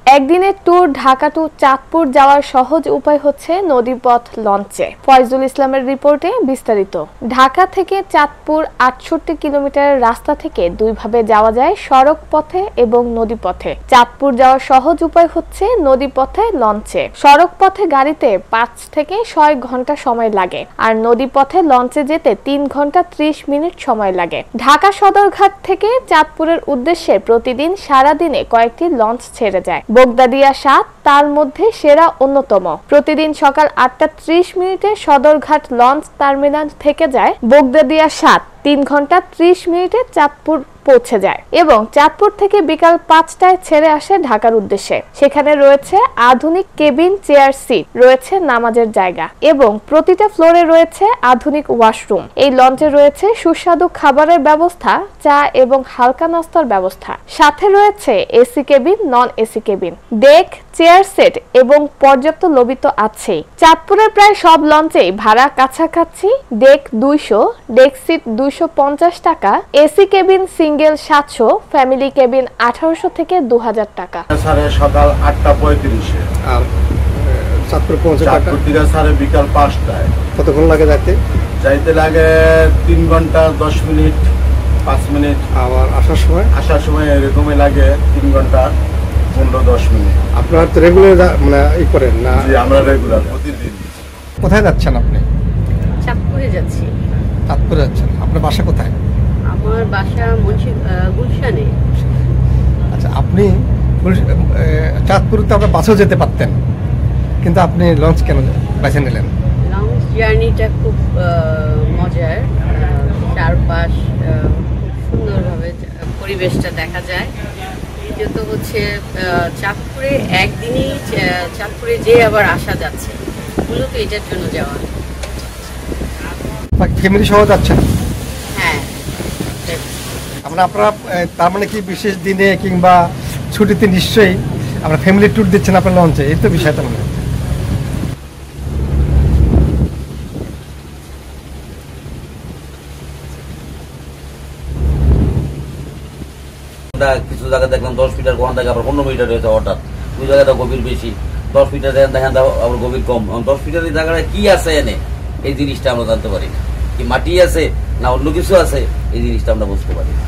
একদিনের tour Dhaka two Chandpur যাওয়ার সহজ উপায় হচ্ছে নদীপথ লঞ্চে। ফয়জুল ইসলামের রিপোর্টে বিস্তারিত। ঢাকা থেকে চাঁদপুর ৬৮ কিলোমিটারের রাস্তা থেকে দুইভাবে যাওয়া যায়, সড়ক পথে এবং নদীপথে। চাঁদপুর যাওয়ার সহজ উপায় হচ্ছে নদীপথে লঞ্চে। সড়ক পথে গাড়িতে ৫ থেকে ৬ ঘন্টা সময় লাগে, আর নদীপথে লঞ্চে যেতে ৩ ঘন্টা ৩০ মিনিট সময় লাগে। ঢাকা সদরঘাট থেকে চাঁদপুরের উদ্দেশ্যে প্রতিদিন সারাদিনে কয়েকটি লঞ্চ ছেড়ে যায়। বগদাদিয়া ৭ তার মধ্যে সেরা অন্যতম। প্রতিদিন সকাল ৮টা ৩০ মিনিটে সদরঘাট লঞ্চ টার্মিনাল থেকে যায় বগদাদিয়া ৭, ৩ ঘন্টা ৩০ মিনিটে চাঁদপুর পৌঁছে যায় এবং চাঁদপুর থেকে বিকাল ৫টায় ছেড়ে আসে ঢাকার উদ্দেশ্যে। সেখানে রয়েছে আধুনিক কেবিন, চেয়ার, সিট, রয়েছে নামাজের জায়গা এবং প্রতিটা ফ্লোরে রয়েছে আধুনিক ওয়াশরুম। এই লঞ্চে রয়েছে সুস্বাদু খাবারের ব্যবস্থা, চা এবং হালকা নাস্তার ব্যবস্থা। সাথে রয়েছে AC cabin, non AC cabin, deck, chair set এবং পর্যাপ্ত লবি তো আছেই। চাঁদপুরের প্রায় সব লঞ্চেই ভাড়া কাছাকাছি। ডেক ২০০, ডেক সিট ২৫০ টাকা, AC cabin single ৭০০, family cabin ১৮০০ থেকে ২০০০ টাকা। সকাল ৮টা ৩৫ আর চাঁদপুর পৌঁছে বিকাল ৫টায়। কতক্ষণ লাগে যাইতে লাগে ৩ ঘন্টা ১০ মিনিট ৫ মিনিট। আবার আসার সময় এরকমই লাগে ৩ ঘন্টা ১৫-১০ মিনিট। আপনারা তো রেগুলার মানে ই করেন না? আমরা রেগুলার প্রতিদিন। কোথায় যাচ্ছেন আপনি? চাঁদপুরে যাচ্ছি। চাঁদপুরে যাচ্ছেন। আপনার বাসা কোথায়? আমার বাসা গুলশানে। আচ্ছা, আপনি চাঁদপুরে তো আপনার বাসেও যেতে পারতেন, কিন্তু আপনি লঞ্চ কেন বেছে নিলেন? লঞ্চ জার্নিটা খুব মজার, চারপাশ সুন্দরভাবে পরিবেশটা দেখা যায়। দ্বিতীয়ত হচ্ছে চাঁদপুরে একদিনেই চাঁদপুরে যে আবার আসা যাচ্ছে, মূলত এটার জন্য যাওয়া। ফ্যামিলি সহ যাচ্ছেন? হ্যাঁ। আপনারা তার মানে কি বিশেষ দিনে কিংবা ছুটিতে নিশ্চয়ই আমরা ফ্যামিলি ট্যুর দিচ্ছেন আপনার লঞ্চে, এই তো বিষয়টা মনে হয়। কিছু জায়গায় দেখলাম 10 মিটার, কোন জায়গায় আবার 15 মিটার হয়েছে হঠাৎ। ওই জায়গাটা গভীর বেশি, 10 মিটার দেখেন আবার গভীর কম। 10 মিটারের জায়গাটা কি আছে এনে, এই জিনিসটা আমরা জানতে পারি না। কি মাটি আছে না অন্য কিছু আছে, এই জিনিসটা আমরা বুঝতে পারি না।